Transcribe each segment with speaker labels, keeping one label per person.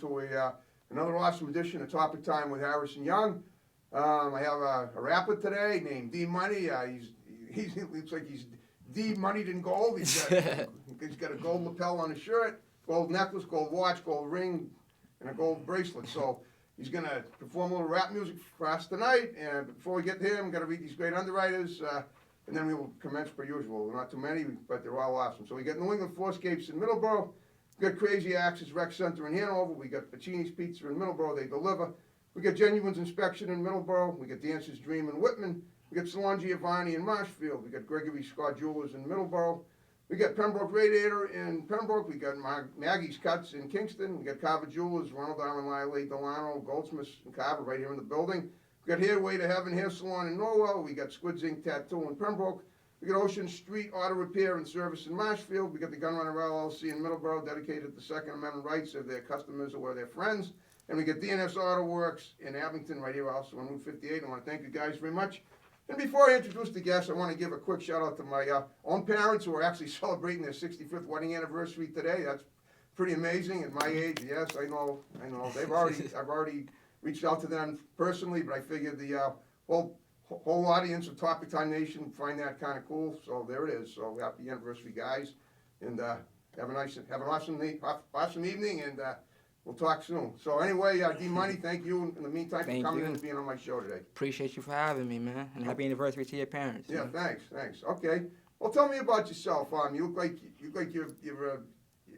Speaker 1: to another awesome edition of Topic Time with Harrison Young. I have a rapper today named D Money. He looks like he's D Moneyed in gold. He's got a gold lapel on his shirt, gold necklace, gold watch, gold ring, and a gold bracelet. So he's going to perform a little rap music for us tonight. And before we get to him, I'm going to read these great underwriters, and then we will commence per usual. They're not too many, but they're all awesome. So we got New England Floorscapes in Middleborough. We got Crazy Axes Rec Center in Hanover. We got Pacini's Pizza in Middleborough. They deliver. We got Genuine's Inspection in Middleborough. We got Dancer's Dream in Whitman. We got Salon Giovanni in Marshfield. We got Gregory Scott Jewelers in Middleborough. We got Pembroke Radiator in Pembroke. We got Maggie's Cuts in Kingston. We got Carver Jewelers, Ronald Allen Liley, Delano, Goldsmiths, and Carver right here in the building. We got Hairway to Heaven Hair Salon in Norwell. We got Squid's Ink Tattoo in Pembroke. We got Ocean Street Auto Repair and Service in Marshfield. We got the Gunrunner LLC in Middleborough, dedicated to Second Amendment rights of their customers or their friends. And we got DNS Auto Works in Abington, right here also on Route 58. I want to thank you guys very much. And before I introduce the guests, I want to give a quick shout out to my own parents who are actually celebrating their 65th wedding anniversary today. That's pretty amazing at my age. Yes, I know. I've already reached out to them personally, but I figured the whole audience of Topic Time Nation find that kind of cool. So there it is. So happy anniversary, guys, and have an awesome evening, and we'll talk soon. So anyway, D Money, thank you in the meantime for coming in and being on my show today.
Speaker 2: Appreciate you for having me, man, and happy anniversary to your parents.
Speaker 1: Yeah, thanks. Okay, well, tell me about yourself. You look like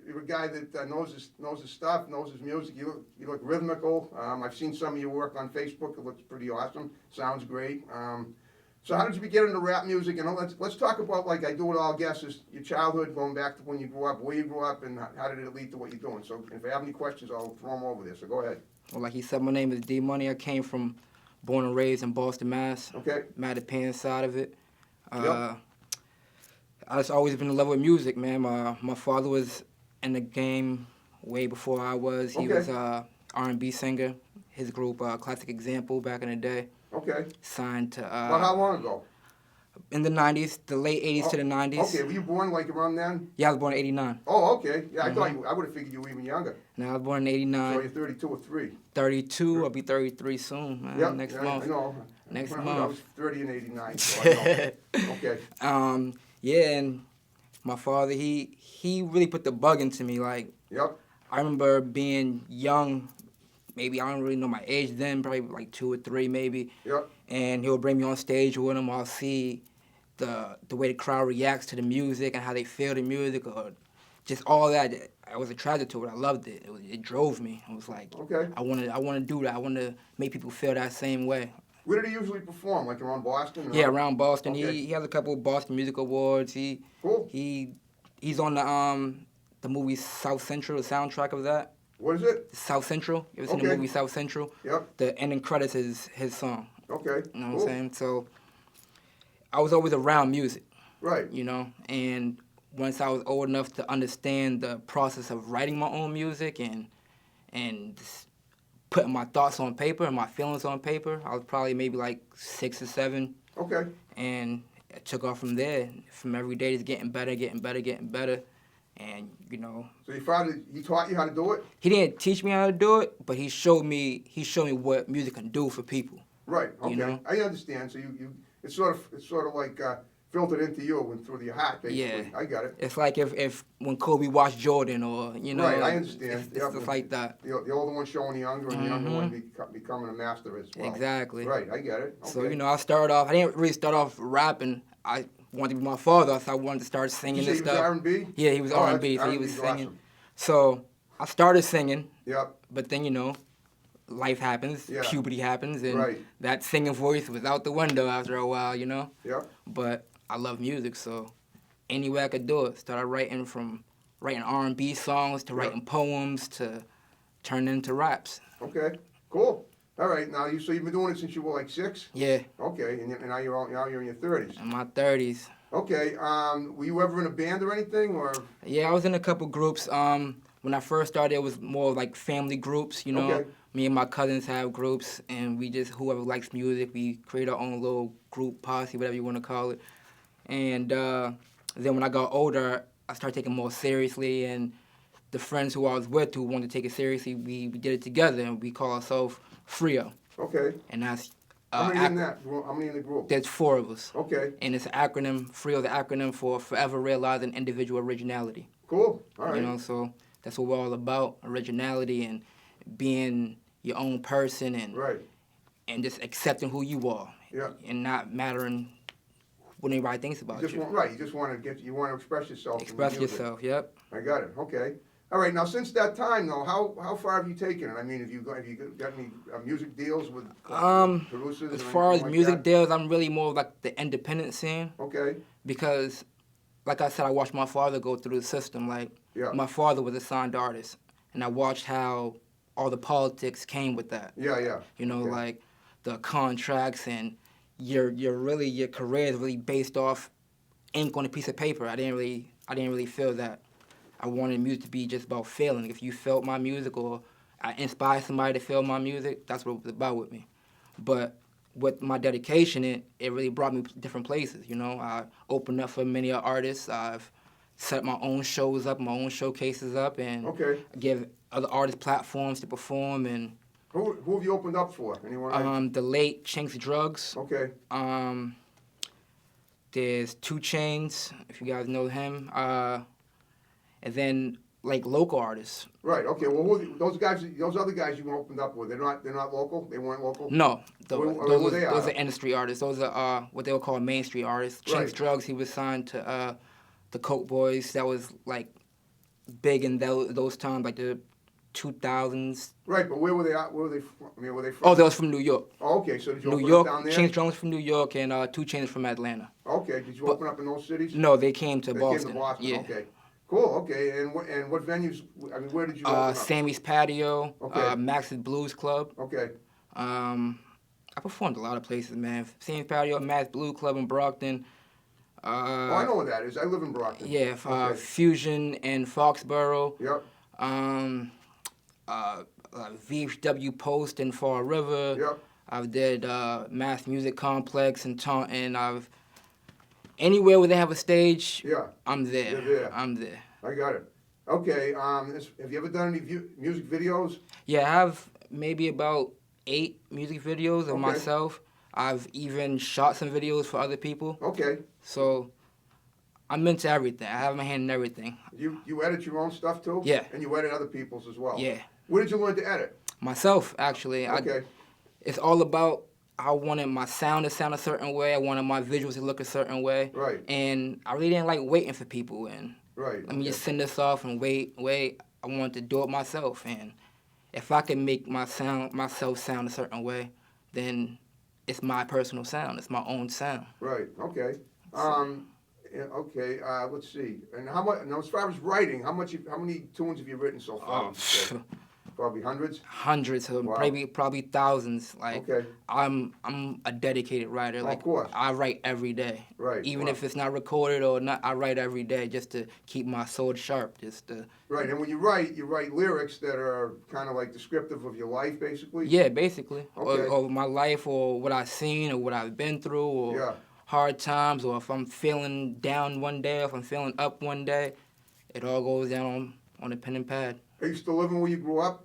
Speaker 1: you're a guy that knows his stuff, knows his music. You look rhythmical. I've seen some of your work on Facebook. It looks pretty awesome. Sounds great. So how did you get into rap music? And let's talk about, like I do with all guests, is your childhood, going back to when you grew up, where you grew up, and how did it lead to what you're doing. So if I have any questions, I'll throw them over there. So go ahead.
Speaker 2: Well, like he said, my name is D Money. I came from, born and raised in Boston, Mass.
Speaker 1: Okay.
Speaker 2: Mattapan side of it.
Speaker 1: Yep.
Speaker 2: I just always been in love with music, man. My father was in the game way before I was. He was R&B singer. His group, Classic Example, back in the day.
Speaker 1: Okay.
Speaker 2: Signed to.
Speaker 1: Well, how long ago?
Speaker 2: In the 90s, the late 80s to the 90s.
Speaker 1: Okay, were you born like around then?
Speaker 2: Yeah, I was born in 89.
Speaker 1: Oh, okay. Yeah, I thought I would have figured you were even younger.
Speaker 2: No, I was born in 89.
Speaker 1: So you're 32 or 3?
Speaker 2: 32. I'll be 33 soon, man.
Speaker 1: Yep,
Speaker 2: next
Speaker 1: yeah,
Speaker 2: month.
Speaker 1: I know.
Speaker 2: Next
Speaker 1: I
Speaker 2: month.
Speaker 1: was 30 in 89, so I know. Okay.
Speaker 2: Yeah, and my father, he really put the bug into me. Like,
Speaker 1: Yep.
Speaker 2: I remember being young, maybe I don't really know my age then, probably like 2 or 3 maybe.
Speaker 1: Yep.
Speaker 2: And he'll bring me on stage with him. I'll see the way the crowd reacts to the music and how they feel the music, or just all that. I was attracted to it. I loved it. It drove me. I was like,
Speaker 1: Okay.
Speaker 2: I want to do that. I want to make people feel that same way.
Speaker 1: Where did he usually perform? Like around Boston?
Speaker 2: Yeah, around Boston.
Speaker 1: Okay.
Speaker 2: He has a couple of Boston Music Awards.
Speaker 1: Cool.
Speaker 2: He's on the movie South Central, the soundtrack of that.
Speaker 1: What is it?
Speaker 2: South Central. You ever seen
Speaker 1: Okay.
Speaker 2: the movie South Central?
Speaker 1: Yep.
Speaker 2: The ending credits is his song.
Speaker 1: Okay.
Speaker 2: You know
Speaker 1: Cool.
Speaker 2: what I'm saying? So I was always around music,
Speaker 1: Right.
Speaker 2: you know, and once I was old enough to understand the process of writing my own music and just putting my thoughts on paper and my feelings on paper, I was probably maybe like 6 or 7.
Speaker 1: Okay.
Speaker 2: And it took off from there. From every day, just getting better. And, you know.
Speaker 1: So your father, he taught you how to do it?
Speaker 2: He didn't teach me how to do it, but he showed me what music can do for people.
Speaker 1: Right. Okay.
Speaker 2: You know?
Speaker 1: I understand. So it's sort of like filtered into you and through your heart, basically.
Speaker 2: Yeah.
Speaker 1: I got it.
Speaker 2: It's like if when Kobe watched Jordan, or, you know.
Speaker 1: Right, I understand.
Speaker 2: It's just like that.
Speaker 1: The older one showing the younger, and the younger one becoming a master as well.
Speaker 2: Exactly.
Speaker 1: Right, I get it. Okay.
Speaker 2: So, you know, I didn't really start off rapping. I wanted to be my father, so I wanted to start singing
Speaker 1: Did you
Speaker 2: and
Speaker 1: say he was
Speaker 2: stuff.
Speaker 1: R&B?
Speaker 2: Yeah, he was R&B, so he was
Speaker 1: R&B's
Speaker 2: singing.
Speaker 1: awesome.
Speaker 2: So I started singing,
Speaker 1: Yep.
Speaker 2: but then, you know, life happens,
Speaker 1: Yeah.
Speaker 2: puberty happens, and
Speaker 1: Right.
Speaker 2: that singing voice was out the window after a while, you know?
Speaker 1: Yep.
Speaker 2: But I love music, so any way I could do it. Started writing R&B songs to writing poems to turning into raps.
Speaker 1: Okay. Cool. All right. Now you've been doing it since you were like 6.
Speaker 2: Yeah,
Speaker 1: Okay. And now you're in your 30s.
Speaker 2: in my 30s.
Speaker 1: Okay. Were you ever in a band or anything, or?
Speaker 2: Yeah, I was in a couple groups. When I first started, it was more like family groups, you know.
Speaker 1: Okay.
Speaker 2: Me and my cousins have groups, and we just, whoever likes music, we create our own little group, posse, whatever you want to call it. And then when I got older, I started taking it more seriously, and the friends who I was with who wanted to take it seriously, we did it together, and we call ourselves Frio,
Speaker 1: Okay.
Speaker 2: and that's
Speaker 1: How many in that? How many in the group?
Speaker 2: there's 4 of us,
Speaker 1: Okay.
Speaker 2: and it's an acronym. Frio is the acronym for Forever Realizing Individual Originality.
Speaker 1: Cool. All right.
Speaker 2: You know, so that's what we're all about: originality and being your own person, and
Speaker 1: Right.
Speaker 2: and just accepting who you are,
Speaker 1: Yeah.
Speaker 2: and not mattering what anybody thinks
Speaker 1: You
Speaker 2: about
Speaker 1: just
Speaker 2: you.
Speaker 1: want, right. You just want to you want to express yourself. in
Speaker 2: Express
Speaker 1: music.
Speaker 2: yourself. Yep.
Speaker 1: I got it. Okay. All right. Now, since that time, though, how far have you taken it? I mean, have you got any music deals with producers?
Speaker 2: As
Speaker 1: or
Speaker 2: far as
Speaker 1: anything like
Speaker 2: music
Speaker 1: that?
Speaker 2: deals, I'm really more of like the independent scene,
Speaker 1: Okay.
Speaker 2: because, like I said, I watched my father go through the system. Like,
Speaker 1: Yeah.
Speaker 2: my father was a signed artist, and I watched how all the politics came with that.
Speaker 1: Yeah. Yeah.
Speaker 2: You know,
Speaker 1: Okay.
Speaker 2: like the contracts, and your career is really based off ink on a piece of paper. I didn't really feel that. I wanted music to be just about feeling. If you felt my music, or I inspired somebody to feel my music, that's what it was about with me. But with my dedication, it really brought me different places. You know, I opened up for many artists. I've set my own shows up, my own showcases up, and
Speaker 1: Okay.
Speaker 2: give other artists platforms to perform. And
Speaker 1: Who have you opened up for? Anyone?
Speaker 2: the late Chinks Drugs.
Speaker 1: Okay.
Speaker 2: There's 2 Chainz, if you guys know him. And then like local artists.
Speaker 1: Right. Okay. Well, those other guys you opened up with, they're not local. They weren't local.
Speaker 2: No,
Speaker 1: Who they
Speaker 2: those
Speaker 1: are?
Speaker 2: are industry artists. Those are what they would call Main Street artists. Chinks
Speaker 1: Right.
Speaker 2: Drugs, he was signed to the Coke Boys. That was like big in those times, like the 2000s.
Speaker 1: Right. But where were they at? Where were they from? I mean, were they from?
Speaker 2: Oh, that was from New York.
Speaker 1: Oh, okay. So did you
Speaker 2: New
Speaker 1: open
Speaker 2: York,
Speaker 1: up down there?
Speaker 2: Chinks Drugs from New York, and 2 Chainz from Atlanta.
Speaker 1: Okay. Did you
Speaker 2: But-
Speaker 1: open up in those cities?
Speaker 2: No, they came to
Speaker 1: They
Speaker 2: Boston.
Speaker 1: came to Boston.
Speaker 2: Yeah.
Speaker 1: Okay. Cool. Okay. And what venues? I mean, where did you open up?
Speaker 2: Sammy's Patio,
Speaker 1: Okay.
Speaker 2: Max's Blues Club.
Speaker 1: Okay.
Speaker 2: I performed a lot of places, man. Sammy's Patio, Max's Blues Club in Brockton.
Speaker 1: Oh, I know where that is. I live in Brockton.
Speaker 2: Yeah,
Speaker 1: Okay.
Speaker 2: Fusion in Foxborough.
Speaker 1: Yep.
Speaker 2: VHW Post in Fall River.
Speaker 1: Yep.
Speaker 2: I've did Mass Music Complex in Taunton. I've anywhere where they have a stage,
Speaker 1: Yeah.
Speaker 2: I'm there.
Speaker 1: You're there.
Speaker 2: I'm there.
Speaker 1: I got it. Okay. Have you ever done any music videos?
Speaker 2: Yeah, I have maybe about 8 music videos of
Speaker 1: Okay.
Speaker 2: myself. I've even shot some videos for other people.
Speaker 1: Okay.
Speaker 2: So I'm into everything. I have my hand in everything.
Speaker 1: You edit your own stuff too?
Speaker 2: Yeah.
Speaker 1: And you edit other people's as well?
Speaker 2: Yeah.
Speaker 1: Where did you learn to edit?
Speaker 2: Myself, actually.
Speaker 1: Okay.
Speaker 2: It's all about, I wanted my sound to sound a certain way. I wanted my visuals to look a certain way.
Speaker 1: Right.
Speaker 2: And I really didn't like waiting for people. And
Speaker 1: Right.
Speaker 2: let me just send this off and wait. I wanted to do it myself. And if I can make myself sound a certain way, then it's my personal sound. It's my own sound.
Speaker 1: Right. Okay. Yeah, okay. Let's see. And how much? Now, as far as writing, how many tunes have you written so far? would you say? Probably hundreds.
Speaker 2: Hundreds of
Speaker 1: Wow.
Speaker 2: probably thousands. Like
Speaker 1: Okay.
Speaker 2: I'm a dedicated writer.
Speaker 1: Of
Speaker 2: Like
Speaker 1: course.
Speaker 2: I write every day.
Speaker 1: Right.
Speaker 2: Even
Speaker 1: Wow.
Speaker 2: if it's not recorded or not, I write every day just to keep my sword sharp. Just to
Speaker 1: Right. And when you write lyrics that are kind of like descriptive of your life, basically.
Speaker 2: yeah, basically,
Speaker 1: Okay.
Speaker 2: or my life, or what I've seen, or what I've been through, or
Speaker 1: Yeah.
Speaker 2: hard times, or if I'm feeling down one day, or if I'm feeling up one day, it all goes down on a pen and pad.
Speaker 1: Are you still living where you grew up?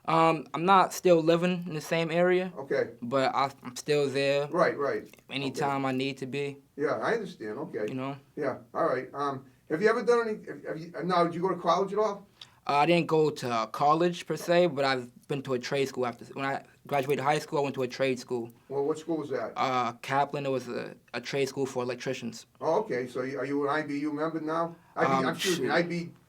Speaker 2: I'm not still living in the same area,
Speaker 1: Okay.
Speaker 2: but I'm still there
Speaker 1: Right. Right.
Speaker 2: anytime I need to be.
Speaker 1: Yeah, I understand. Okay.
Speaker 2: You know,
Speaker 1: Yeah. All right. Have you ever done any? Now, did you go to college at all?
Speaker 2: I didn't go to college per se, but I've been to a trade school after. When I graduated high school, I went to a trade school.
Speaker 1: Well, what school was that?
Speaker 2: Kaplan. It was a trade school for electricians.
Speaker 1: Oh, okay. So are you an IBU member now? Excuse me,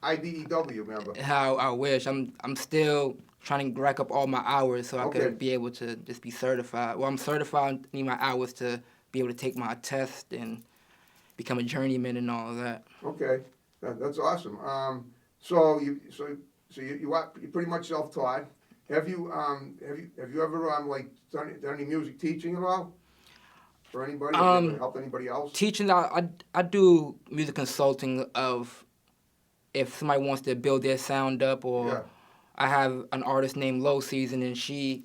Speaker 1: IBEW member.
Speaker 2: How I wish. I'm still trying to rack up all my hours so I
Speaker 1: Okay.
Speaker 2: could be able to just be certified. Well, I'm certified. I need my hours to be able to take my test and become a journeyman and all of that.
Speaker 1: Okay, that's awesome. So you're pretty much self-taught. Have you ever like done any music teaching at all for anybody? Have you ever helped anybody else?
Speaker 2: Teaching, I do music consulting of if somebody wants to build their sound up, or
Speaker 1: Yeah.
Speaker 2: I have an artist named Low Season, and she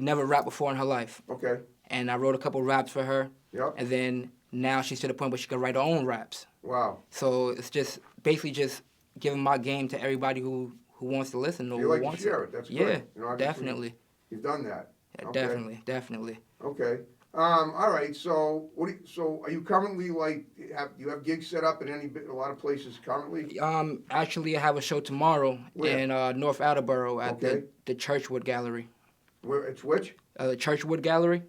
Speaker 2: never rapped before in her life,
Speaker 1: Okay.
Speaker 2: and I wrote a couple raps for her,
Speaker 1: Yep.
Speaker 2: and then now she's to the point where she can write her own raps.
Speaker 1: Wow.
Speaker 2: So it's just basically just giving my game to everybody who wants to listen or
Speaker 1: You
Speaker 2: who
Speaker 1: like to
Speaker 2: wants
Speaker 1: share it, that's
Speaker 2: Yeah,
Speaker 1: good. You know, obviously
Speaker 2: definitely.
Speaker 1: You've done that.
Speaker 2: Yeah,
Speaker 1: Okay.
Speaker 2: definitely.
Speaker 1: Okay. All right. So, so are you currently like you have gigs set up in a lot of places currently?
Speaker 2: Actually, I have a show tomorrow
Speaker 1: Where?
Speaker 2: in North Attleboro at
Speaker 1: Okay.
Speaker 2: the Churchwood Gallery.
Speaker 1: Where it's which?
Speaker 2: The Churchwood Gallery.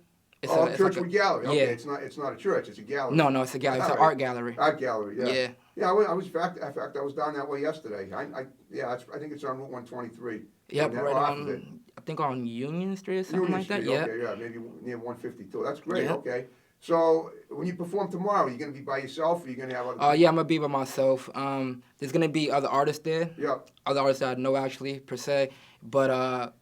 Speaker 1: Oh,
Speaker 2: it's
Speaker 1: Churchwood
Speaker 2: like a,
Speaker 1: Gallery. Okay,
Speaker 2: Yeah.
Speaker 1: it's not a church. It's a gallery.
Speaker 2: No, it's a gallery. It's
Speaker 1: All
Speaker 2: an
Speaker 1: right.
Speaker 2: art gallery.
Speaker 1: Art gallery. Yeah.
Speaker 2: Yeah.
Speaker 1: Yeah. I was in fact I was down that way yesterday. I think it's on Route 123.
Speaker 2: Yep,
Speaker 1: that
Speaker 2: right
Speaker 1: off of it.
Speaker 2: on. I think on Union Street or something
Speaker 1: Union
Speaker 2: like that.
Speaker 1: Street,
Speaker 2: Yeah.
Speaker 1: okay, yeah, maybe near 152. That's great.
Speaker 2: Yeah.
Speaker 1: Okay. So when you perform tomorrow, are you going to be by yourself? Or are you going to have other?
Speaker 2: Yeah, I'm gonna be by myself. There's gonna be other artists there.
Speaker 1: Yeah.
Speaker 2: Other artists that I know actually per se, but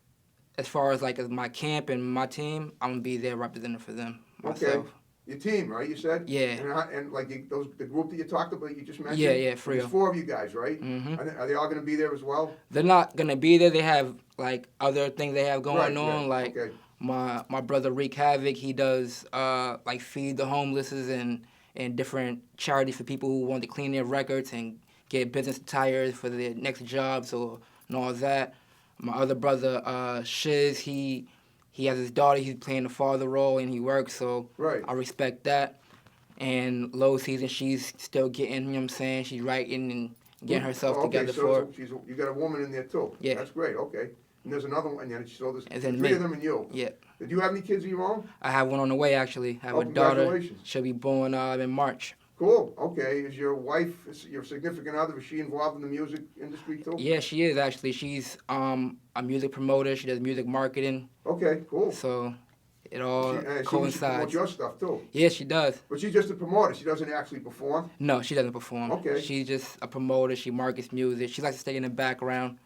Speaker 2: as far as like as my camp and my team, I'm gonna be there representing for them myself.
Speaker 1: Okay. Your team, right? You said.
Speaker 2: Yeah.
Speaker 1: And like the group that you talked about, you just mentioned.
Speaker 2: Yeah, Frio.
Speaker 1: There's 4 of you guys, right?
Speaker 2: Mhm.
Speaker 1: Are they all going to be there as well?
Speaker 2: They're not gonna be there. They have like other things they have going
Speaker 1: Right,
Speaker 2: on.
Speaker 1: yeah,
Speaker 2: Like
Speaker 1: okay.
Speaker 2: my brother Reek Havoc, he does like feed the homeless and different charities for people who want to clean their records and get business tires for their next jobs and all that. My other brother Shiz, he has his daughter. He's playing the father role and he works, so
Speaker 1: Right.
Speaker 2: I respect that. And Low Season, she's still getting, you know what I'm saying, she's writing and getting herself together for it.
Speaker 1: So you got a woman in there too.
Speaker 2: Yeah.
Speaker 1: That's great. Okay. And there's another one. And so there's
Speaker 2: And then
Speaker 1: 3
Speaker 2: me.
Speaker 1: of them and you.
Speaker 2: Yeah.
Speaker 1: Did you have any kids of your own?
Speaker 2: I have one on the way, actually. I have
Speaker 1: Oh,
Speaker 2: a daughter.
Speaker 1: congratulations.
Speaker 2: She'll be born in March.
Speaker 1: Cool. Okay. Is your wife, your significant other, is she involved in the music industry too?
Speaker 2: Yeah, she is, actually. She's a music promoter. She does music marketing.
Speaker 1: Okay. Cool.
Speaker 2: So it all
Speaker 1: She promotes
Speaker 2: coincides.
Speaker 1: your stuff too.
Speaker 2: Yeah, she does.
Speaker 1: But she's just a promoter. She doesn't actually perform.
Speaker 2: No, she doesn't perform.
Speaker 1: Okay.
Speaker 2: She's just a promoter. She markets music. She likes to stay in the background.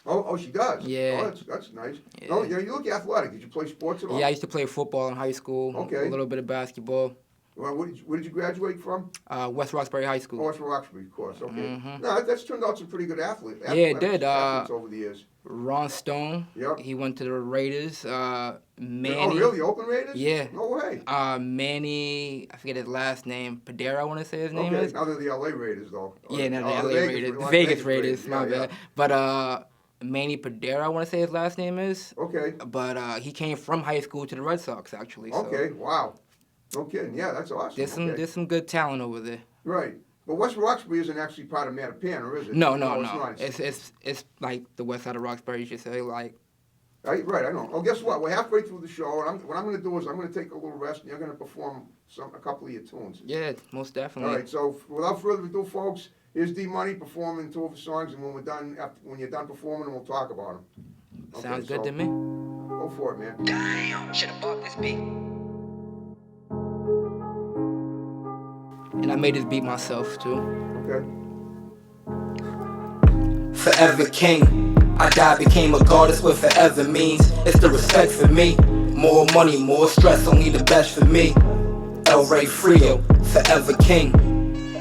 Speaker 1: Oh, she does.
Speaker 2: Yeah.
Speaker 1: Oh, that's nice.
Speaker 2: Yeah.
Speaker 1: No, you look athletic. Did you play sports at all?
Speaker 2: Yeah, I used to play football in high school.
Speaker 1: Okay.
Speaker 2: A little bit of basketball.
Speaker 1: Well, where did you graduate from?
Speaker 2: West Roxbury High School.
Speaker 1: Oh, it's from Roxbury, of course. Okay.
Speaker 2: Mhm.
Speaker 1: No, that's turned out some pretty good athletes.
Speaker 2: Yeah, it did,
Speaker 1: Athletes over the years.
Speaker 2: Ron Stone.
Speaker 1: Yep.
Speaker 2: He went to the Raiders. Manny.
Speaker 1: Oh, really? Oakland Raiders?
Speaker 2: Yeah.
Speaker 1: No way.
Speaker 2: Manny, I forget his last name. Padera, I want to say his name
Speaker 1: Okay.
Speaker 2: is.
Speaker 1: Now they're the LA Raiders, though.
Speaker 2: Yeah, no, the
Speaker 1: Oh,
Speaker 2: LA Raiders.
Speaker 1: Las
Speaker 2: Vegas Raiders, my
Speaker 1: Yeah,
Speaker 2: bad. But Manny Padera, I want to say his last name is.
Speaker 1: yeah. Okay.
Speaker 2: But he came from high school to the Red Sox, actually. So
Speaker 1: Okay. Wow. No kidding. Yeah, that's awesome.
Speaker 2: There's
Speaker 1: Okay.
Speaker 2: some good talent over there.
Speaker 1: Right. But West Roxbury isn't actually part of Mattapan, or is it?
Speaker 2: No.
Speaker 1: It's not.
Speaker 2: It's like the west side of Roxbury, you should say. Like,
Speaker 1: Right, I know. Oh, guess what? We're halfway through the show, and what I'm going to do is I'm going to take a little rest, and you're going to perform a couple of your tunes.
Speaker 2: yeah, most definitely.
Speaker 1: All right. So without further ado, folks, here's D Money performing 2 of his songs, and when you're done performing, we'll talk about them.
Speaker 2: Sounds good to me.
Speaker 1: Go for it, man.
Speaker 2: Damn, should have bought this beat. And I made this beat myself too.
Speaker 1: Okay.
Speaker 2: Forever king. I died, became a goddess, what forever means. It's the respect for me. More money, more stress, only the best for me. El Rey Frio, forever king.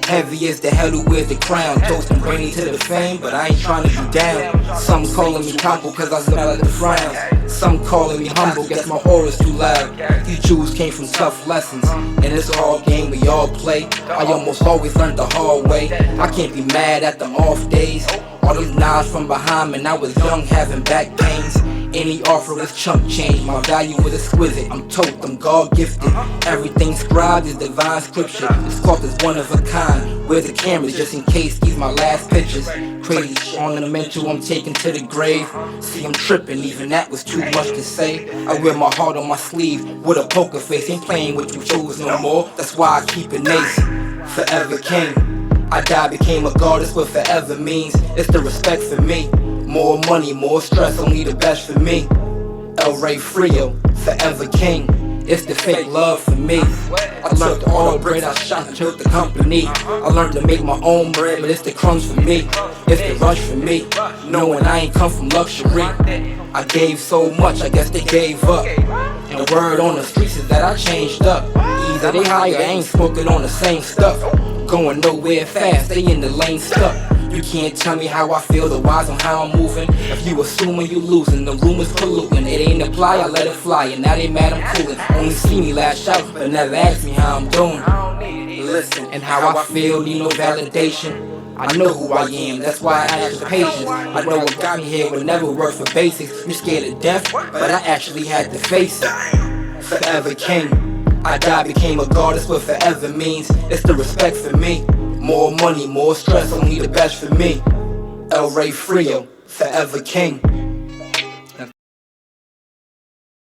Speaker 2: Heavy as the hell who wears the crown. Toasting brainy to the fame, but I ain't trying to be down. Some calling me Campo cause I smell like the frowns. Some calling me humble, guess my aura's too loud. These Jews came from tough lessons, and it's all game we all play. I almost always learned the hard way. I can't be mad at the off days. All them knives from behind me, and I was young having back pains. Any offer is chump change, my value is exquisite. I'm told I'm God gifted. Everything scribed is divine scripture. This cloth is one of a kind. Where's the cameras just in case these my last pictures? Crazy ornamental, I'm taken to the grave. See, I'm tripping, even that was too much to say. I wear my heart on my sleeve with a poker face. Ain't playing with you fools no more. That's why I keep it ace. Forever king. I died, became a goddess, what forever means. It's the respect for me. More money, more stress, only the best for me. El Rey Frio, forever king. It's the fake love for me. I learned the auto bread, I shot and took the company. I learned to make my own bread, but it's the crumbs for me. It's the rush for me, knowing I ain't come from luxury. I gave so much, I guess they gave up. And word on the streets is that I changed up. Either they higher, I ain't smoking on the same stuff. Going nowhere fast, they in the lane stuck. You can't tell me how I feel, the wise on how I'm moving. If you assuming you losing, the rumors polluting. It ain't apply, I let it fly, and now they mad I'm coolin'. Only see me lash out, but never ask me how I'm doing. Listen, and how I feel, need no validation. I know who I am, that's why I ask for patience. I know what got me here would never work for basics. You scared of death, but I actually had to face it. Forever king. I died, became a god, that's what forever means. It's the respect for me. More money, more stress, only the best for me. El Rey Frio, forever king.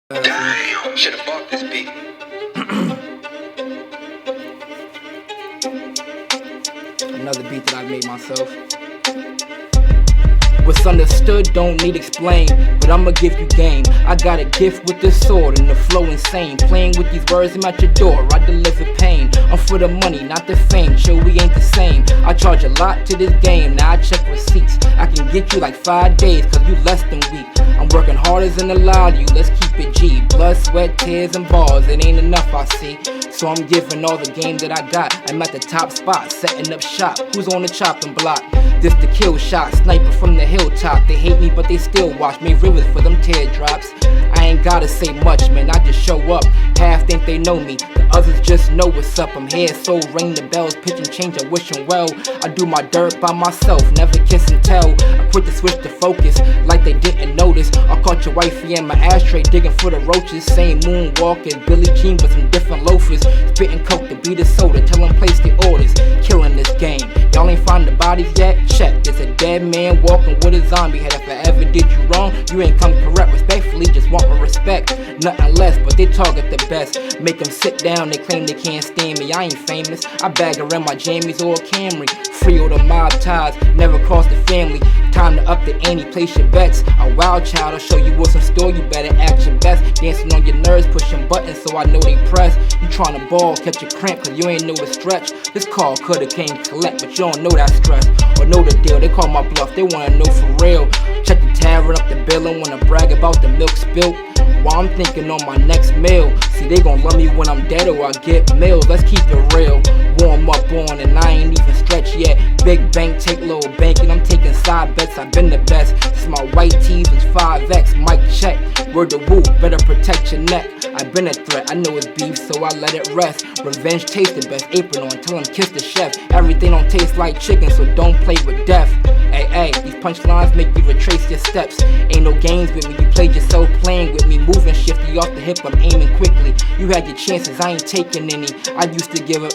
Speaker 3: Damn, should've bought this beat.
Speaker 2: Another beat that I made myself. What's understood don't need explain, but I'ma give you game. I got a gift with the sword and the flow insane. Playing with these words, I'm at your door, I deliver pain. I'm for the money, not the fame, chill, we ain't the same. I charge a lot to this game, now I check receipts. I can get you like 5 days, cause you less than weak. I'm working harder than a lot of you, let's keep it G. Blood, sweat, tears, and bars, it ain't enough I see. So I'm giving all the game that I got. I'm at the top spot, setting up shop. Who's on the chopping block? This the kill shot, sniper from the hilltop. They hate me, but they still watch me. Rivers for them teardrops. I ain't gotta say much, man, I just show up. Half think they know me, the others just know what's up. I'm here, so ring the bells, pitch and change, I wish 'em well. I do my dirt by myself, never kiss and tell. I quit to switch the focus, like they didn't notice. I caught your wifey in my ashtray, digging for the roaches. Same moonwalk as Billie Jean, but some different loafers. Spitting coke to beat a soda, tell them place the orders. Killing this game, y'all ain't find the bodies yet? Check, there's a dead man walking with a zombie head. If I ever did you wrong, you ain't come correct. Respectfully, just want my respect, nothing less, but they target the best. Make them sit down, they claim they can't stand me. I ain't famous, I bag around my jammies or a Camry. Free all the mob ties, never cross the family. Time to up the ante, place your bets. A wild child, I'll show you what's in store, you better act your best. Dancing on your nerves, pushing buttons so I know they press. You tryna ball, catch a cramp, cause you ain't know a stretch. This call coulda came collect, but you don't know that stress. Or know the deal, they call my bluff, they wanna know for real. Check the tab, run up the bill, and wanna brag about the milk spilt. While I'm thinking on my next meal. See, they gon' love me when I'm dead or I get meals. Let's keep it real. Warm up on and I ain't even stretched yet. Big bank, take little bank, and I'm taking side bets. I've been the best. Since my white tees was 5X. Mic check. Word to woo, better protect your neck. I've been a threat, I know it's beef, so I let it rest. Revenge taste the best. Apron on, tell him kiss the chef. Everything don't taste like chicken, so don't play with death. Hey, these punchlines make you retrace your steps. Ain't no games with me, you played yourself playing with me. Moving shifty off the hip, I'm aiming quickly. You had your chances, I ain't taking any. I used to give up,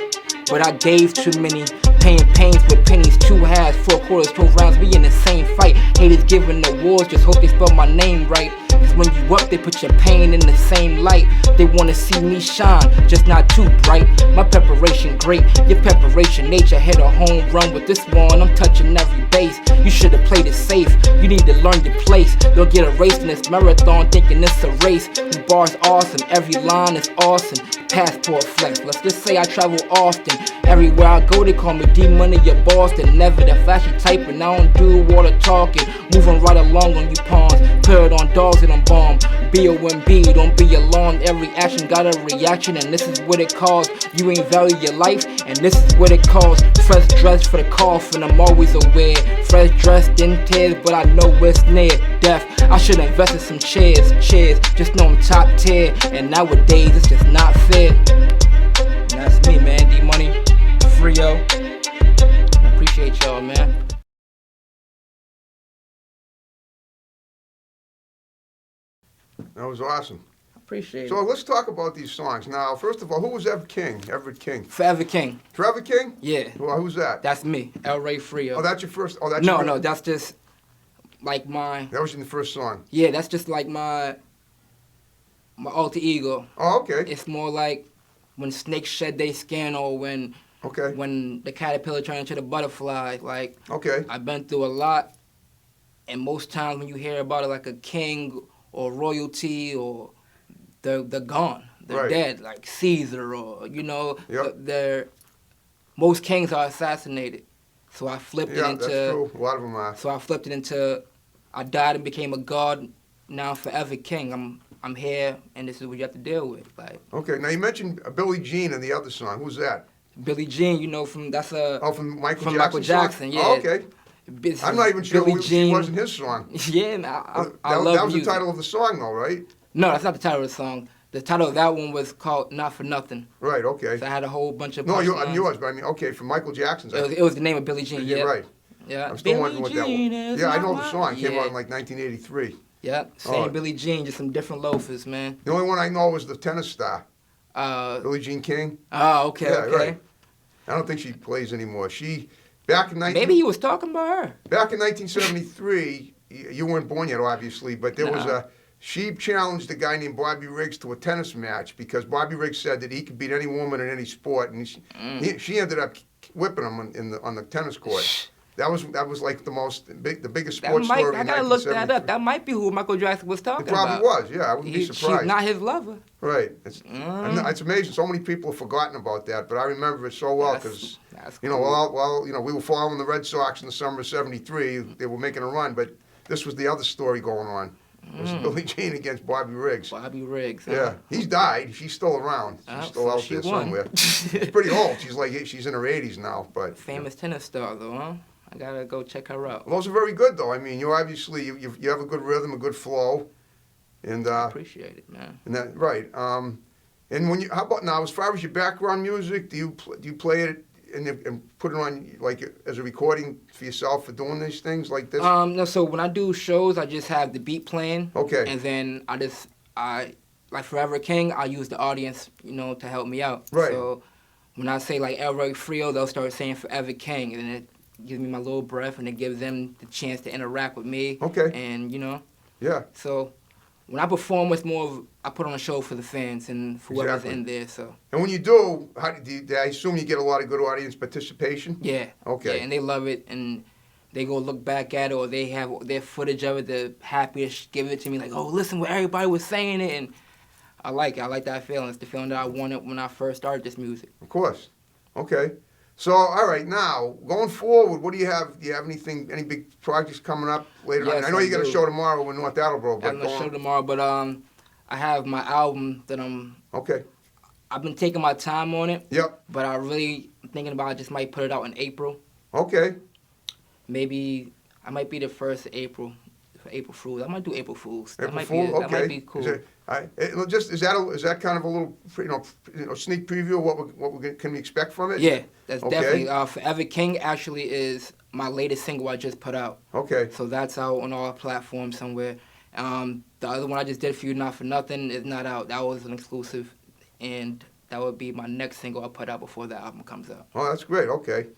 Speaker 2: but I gave too many. Paying pains with pennies, 2 halves, 4 quarters, 12 rounds, we in the same fight. Haters giving awards, just hope they spell my name right. Cause when you up, they put your pain in the same light. They wanna see me shine, just not too bright. My preparation great, your preparation nature. Hit a home run with this one, I'm touching every base. You should've played it safe, you need to learn your place. Don't get erased in this marathon thinking it's a race. This bar's awesome, every line is awesome. Passport flex, let's just say I travel often. Everywhere I go, they call me D-Money, your Boston. Never the flashy type, and I don't do all the talking. Moving right along on you pawns, put it on dogs and I'm bomb. B-O-M-B, don't be alarmed. Every action got a reaction, and this is what it calls. You ain't value your life, and this is what it calls. Fresh dress for the coffin, I'm always aware. Fresh dressed in tears, but I know it's near death. I should invest in some cheers, just know I'm top tier. And nowadays, it's just not fair. And that's me, man, D-Money, Frio. I appreciate y'all, man.
Speaker 1: That was awesome.
Speaker 2: Appreciate
Speaker 1: So
Speaker 2: it.
Speaker 1: let's talk about these songs. Now, first of all, who was Everett King? Everett King.
Speaker 2: Forever King.
Speaker 1: Trevor King?
Speaker 2: Yeah.
Speaker 1: Well, who's that?
Speaker 2: That's me, El Rey Frio.
Speaker 1: Oh, that's your first. Oh, that's
Speaker 2: No,
Speaker 1: your
Speaker 2: no, that's just like my.
Speaker 1: That was in the first song.
Speaker 2: Yeah, that's just like my alter ego.
Speaker 1: Oh, okay.
Speaker 2: It's more like when snakes shed their skin, or when
Speaker 1: Okay.
Speaker 2: the caterpillar turned into the butterfly. Like,
Speaker 1: Okay.
Speaker 2: I've been through a lot, and most times when you hear about it, like a king or royalty, or they're gone, they're
Speaker 1: Right.
Speaker 2: dead, like Caesar, or
Speaker 1: Yep.
Speaker 2: they're most kings are assassinated. So I flipped it
Speaker 1: Yeah,
Speaker 2: into.
Speaker 1: that's true. A lot of them are.
Speaker 2: So I flipped it into, I died and became a god. Now I'm forever king. I'm here, and this is what you have to deal with. Like
Speaker 1: Okay. Now you mentioned Billie Jean in the other song. Who's that?
Speaker 2: Billie Jean, from that's a
Speaker 1: Oh, from Michael
Speaker 2: from
Speaker 1: Jackson.
Speaker 2: Michael Jackson.
Speaker 1: song?
Speaker 2: Yeah.
Speaker 1: Oh, okay.
Speaker 2: This
Speaker 1: I'm
Speaker 2: is
Speaker 1: not even sure
Speaker 2: Billie
Speaker 1: it
Speaker 2: Jean.
Speaker 1: wasn't his song.
Speaker 2: Yeah, man, I
Speaker 1: that
Speaker 2: love
Speaker 1: was
Speaker 2: music.
Speaker 1: the title of the song, though, right?
Speaker 2: No, that's not the title of the song. The title of that one was called Not For Nothing.
Speaker 1: Right, okay.
Speaker 2: So I had a whole bunch of
Speaker 1: No,
Speaker 2: punchlines.
Speaker 1: I'm yours, but I mean, okay, from Michael Jackson's.
Speaker 2: It was the name of Billie Jean,
Speaker 1: You're
Speaker 2: yeah.
Speaker 1: right.
Speaker 2: Yeah.
Speaker 1: I'm still
Speaker 2: Billie
Speaker 1: wondering what that
Speaker 2: Jean
Speaker 1: was.
Speaker 2: is
Speaker 1: Yeah, I
Speaker 2: not
Speaker 1: know the
Speaker 2: my-
Speaker 1: song. It came out in
Speaker 2: Yeah.
Speaker 1: like 1983.
Speaker 2: Yeah, same
Speaker 1: Alright.
Speaker 2: Billie Jean, just some different loafers, man.
Speaker 1: The only one I know was the tennis star,
Speaker 2: Uh,
Speaker 1: Billie Jean King.
Speaker 2: oh, okay,
Speaker 1: Yeah,
Speaker 2: okay.
Speaker 1: right. I don't think she plays anymore. Back in
Speaker 2: Maybe he was talking about her.
Speaker 1: Back in 1973, you weren't born yet, obviously, but there was
Speaker 2: No.
Speaker 1: she challenged a guy named Bobby Riggs to a tennis match because Bobby Riggs said that he could beat any woman in any sport, and she ended up whipping him on the tennis court. That was like the biggest sports story
Speaker 2: I
Speaker 1: in
Speaker 2: gotta look that
Speaker 1: 1973.
Speaker 2: up. That might be who Michael Jackson was talking
Speaker 1: It probably
Speaker 2: about.
Speaker 1: was, yeah. I wouldn't be
Speaker 2: She's
Speaker 1: surprised.
Speaker 2: not his lover.
Speaker 1: Right. It's amazing. So many people have forgotten about that, but I remember it so well because,
Speaker 2: That's
Speaker 1: you know,
Speaker 2: cool.
Speaker 1: we were following the Red Sox in the summer of '73. They were making a run, but this was the other story going on. It was Billie Jean against Bobby Riggs.
Speaker 2: Bobby Riggs. Huh?
Speaker 1: Yeah, he's died. She's still around. She's still
Speaker 2: so
Speaker 1: out
Speaker 2: she
Speaker 1: there
Speaker 2: won.
Speaker 1: somewhere. She's pretty old. She's in her 80s now, but
Speaker 2: Famous tennis star, though, huh? I gotta go check her out.
Speaker 1: those are very good, though. I mean, you obviously you have a good rhythm, a good flow, and
Speaker 2: Appreciate it, man.
Speaker 1: and that right. And how about now? As far as your background music, do you play it and put it on like as a recording for yourself for doing these things like this?
Speaker 2: No, so when I do shows, I just have the beat playing.
Speaker 1: Okay.
Speaker 2: And then I like Forever King, I use the audience, to help me out.
Speaker 1: Right.
Speaker 2: So when I say like Elroy Frio, they'll start saying Forever King, and it gives me my little breath, and it gives them the chance to interact with me.
Speaker 1: Okay.
Speaker 2: And
Speaker 1: Yeah.
Speaker 2: so when I perform, it's more of I put on a show for the fans and for whoever's
Speaker 1: Exactly.
Speaker 2: in there. So
Speaker 1: And when you do, I assume you get a lot of good audience participation?
Speaker 2: yeah.
Speaker 1: Okay.
Speaker 2: Yeah, and they love it, and they go look back at it, or they have their footage of it. They're happy to give it to me, like, oh, listen, what everybody was saying it, and I like it. I like that feeling. It's the feeling that I wanted when I first started this music.
Speaker 1: Of course. Okay. So, all right, now, going forward, what do you have? Do you have any big projects coming up later on?
Speaker 2: Yes,
Speaker 1: I know
Speaker 2: I
Speaker 1: you got a
Speaker 2: do.
Speaker 1: show tomorrow in North Attleboro,
Speaker 2: I
Speaker 1: but
Speaker 2: have no
Speaker 1: go
Speaker 2: show
Speaker 1: on.
Speaker 2: tomorrow, but I have my album that
Speaker 1: Okay.
Speaker 2: I've been taking my time on it,
Speaker 1: Yep.
Speaker 2: but I really thinking about I just might put it out in April.
Speaker 1: Okay.
Speaker 2: Maybe I might be the first of April. For April Fools. I might do April Fools. That
Speaker 1: April
Speaker 2: might
Speaker 1: Fool?
Speaker 2: be
Speaker 1: Okay.
Speaker 2: that might be cool.
Speaker 1: Is that kind of a little sneak preview of what we can we expect from it?
Speaker 2: Yeah, that's
Speaker 1: Okay.
Speaker 2: definitely. Forever King actually is my latest single I just put out.
Speaker 1: Okay.
Speaker 2: So that's out on all platforms somewhere. The other one I just did for you, Not For Nothing, is not out. That was an exclusive, and that would be my next single I put out before the album comes out.
Speaker 1: Oh, that's great. Okay.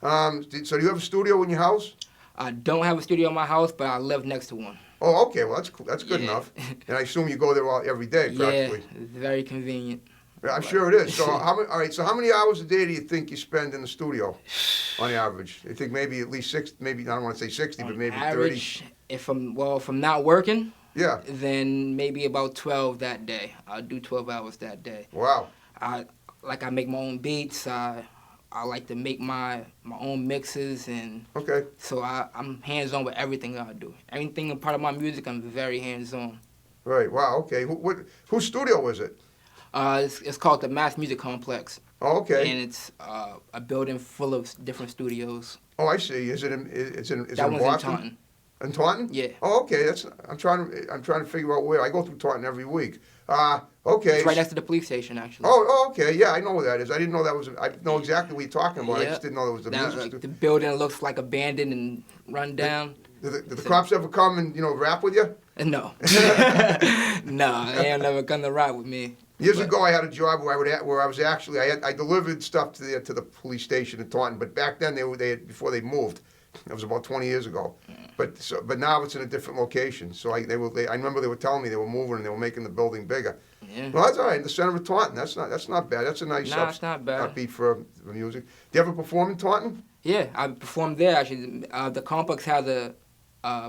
Speaker 1: So do you have a studio in your house?
Speaker 2: I don't have a studio in my house, but I live next to one.
Speaker 1: Oh, okay. Well, that's cool. That's good
Speaker 2: Yeah.
Speaker 1: enough. And I assume you go there every day,
Speaker 2: Yeah,
Speaker 1: practically.
Speaker 2: it's very convenient.
Speaker 1: Yeah, I'm sure it is. So all right. So how many hours a day do you think you spend in the studio, on average? You think maybe at least 6? Maybe I don't want to say 60, but
Speaker 2: On
Speaker 1: maybe 30.
Speaker 2: average, if I'm not working,
Speaker 1: Yeah.
Speaker 2: then maybe about 12 that day. I'll do 12 hours that day.
Speaker 1: Wow.
Speaker 2: I make my own beats. I like to make my own mixes, and
Speaker 1: Okay.
Speaker 2: so I'm hands-on with everything I do. Anything a part of my music, I'm very hands-on.
Speaker 1: Right. Wow. Okay. Whose studio is it?
Speaker 2: It's called the Mass Music Complex,
Speaker 1: Oh, okay.
Speaker 2: and it's a building full of different studios.
Speaker 1: Oh, I see. Is it in
Speaker 2: That one's in
Speaker 1: Boston?
Speaker 2: Taunton.
Speaker 1: In Taunton?
Speaker 2: Yeah.
Speaker 1: Oh, okay. I'm trying to figure out where. I go through Taunton every week. Okay.
Speaker 2: It's right next to the police station, actually.
Speaker 1: Oh, okay. Yeah, I know where that is. I didn't know that was. I know exactly what you're talking about. I
Speaker 2: Yeah.
Speaker 1: just didn't know there was a
Speaker 2: Now,
Speaker 1: music
Speaker 2: like,
Speaker 1: studio.
Speaker 2: the building looks like abandoned and run down.
Speaker 1: Did the cops ever come and rap with you?
Speaker 2: No. No, they ain't never come to ride with me.
Speaker 1: Years
Speaker 2: But-
Speaker 1: ago, I had a job where I was actually I delivered stuff to the police station in Taunton. But back then before they moved, it was about 20 years ago. But now it's in a different location. So I remember they were telling me they were moving and they were making the building bigger.
Speaker 2: Yeah.
Speaker 1: Well, that's all right. In the center of Taunton, that's not bad. That's a nice
Speaker 2: Nah, it's not bad.
Speaker 1: upbeat for music. Do you ever perform in Taunton?
Speaker 2: Yeah, I performed there actually. The complex has a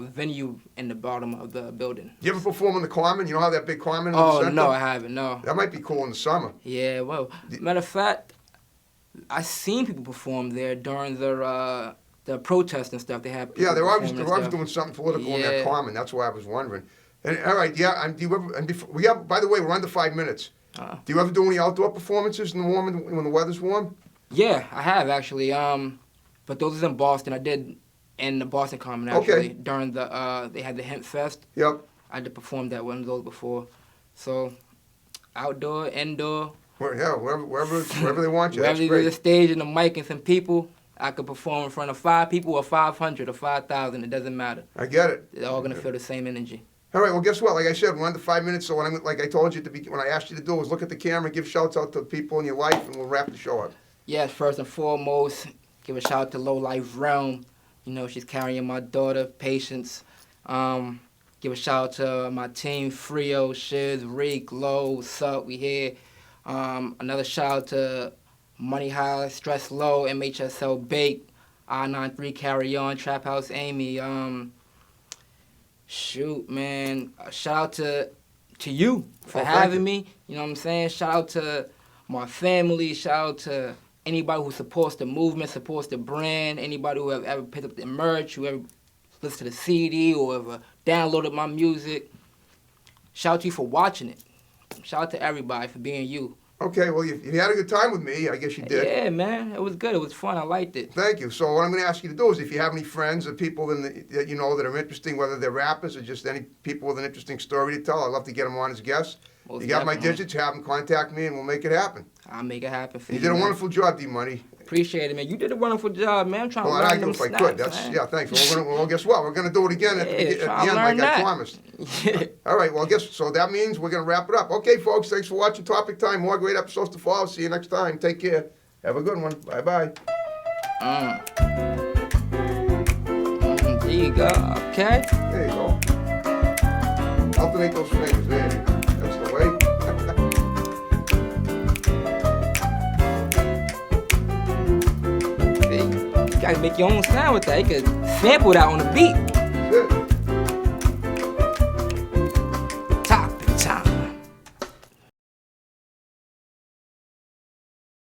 Speaker 2: venue in the bottom of the building.
Speaker 1: Do you ever perform in the Common? You know how that big Common in the
Speaker 2: Oh
Speaker 1: center?
Speaker 2: no, I haven't. No.
Speaker 1: That might be cool in the summer.
Speaker 2: Yeah, well, matter of fact, I seen people perform there during the protests and stuff. They have
Speaker 1: Yeah, they're always
Speaker 2: performing and stuff.
Speaker 1: doing something political in that
Speaker 2: Yeah.
Speaker 1: Common. That's why I was wondering. And all right, yeah. And do you ever? And before, we have. By the way, we're under 5 minutes. Do you ever do any outdoor performances in the when the weather's warm?
Speaker 2: Yeah, I have actually. But those is in Boston. I did in the Boston Common actually
Speaker 1: Okay.
Speaker 2: during they had the Hemp Fest.
Speaker 1: Yep.
Speaker 2: I did perform that one of those before, so outdoor, indoor.
Speaker 1: Wherever they want you,
Speaker 2: Wherever
Speaker 1: that's
Speaker 2: there's a
Speaker 1: great.
Speaker 2: stage and a mic and some people, I could perform in front of 5 people or 500 or 5,000. It doesn't matter.
Speaker 1: I get it.
Speaker 2: They're all gonna feel the same energy.
Speaker 1: All right, well, guess what? Like I said, we're under 5 minutes, so like I told you when I asked you to do was look at the camera, give shouts out to people in your life, and we'll wrap the show up.
Speaker 2: Yes, first and foremost, give a shout out to Low Life Realm. You know, she's carrying my daughter, Patience. Give a shout out to my team, Frio, Shiz, Reek, Low, what's up, we here. Another shout out to Money High, Stress Low, MHSL Bake, I-93 Carry On, Trap House Amy. Shoot, man. Shout out to you for
Speaker 1: thank
Speaker 2: having
Speaker 1: you.
Speaker 2: me. You know what I'm saying? Shout out to my family. Shout out to anybody who supports the movement, supports the brand, anybody who have ever picked up the merch, who ever listened to the CD or ever downloaded my music. Shout out to you for watching it. Shout out to everybody for being you.
Speaker 1: Okay, well, you had a good time with me. I guess you did.
Speaker 2: Yeah, man. It was good. It was fun. I liked it.
Speaker 1: Thank you. So what I'm going to ask you to do is if you have any friends or people that you know that are interesting, whether they're rappers or just any people with an interesting story to tell, I'd love to get them on as guests.
Speaker 2: Most
Speaker 1: You got my
Speaker 2: definitely.
Speaker 1: digits, have them contact me, and we'll make it happen.
Speaker 2: I'll make it happen for you.
Speaker 1: You did a
Speaker 2: man.
Speaker 1: wonderful job, D-Money.
Speaker 2: Appreciate it, man. You did a wonderful job, man. I'm trying
Speaker 1: Well,
Speaker 2: to
Speaker 1: I
Speaker 2: learn
Speaker 1: do
Speaker 2: them
Speaker 1: if I
Speaker 2: snaps,
Speaker 1: could.
Speaker 2: man.
Speaker 1: Yeah, thanks. Well, guess what? We're going to do it again at
Speaker 2: Yeah,
Speaker 1: the
Speaker 2: try to
Speaker 1: end,
Speaker 2: learn
Speaker 1: like I
Speaker 2: that.
Speaker 1: promised.
Speaker 2: Yeah.
Speaker 1: All right, well, so that means we're going to wrap it up. Okay, folks, thanks for watching Topic Time. More great episodes to follow. See you next time. Take care. Have a good one. Bye-bye.
Speaker 2: There you go. Okay.
Speaker 1: There you go. Alternate those fingers. There. That's the way.
Speaker 2: See, you gotta make your own sound with that. You could sample that on the beat.
Speaker 1: That's it.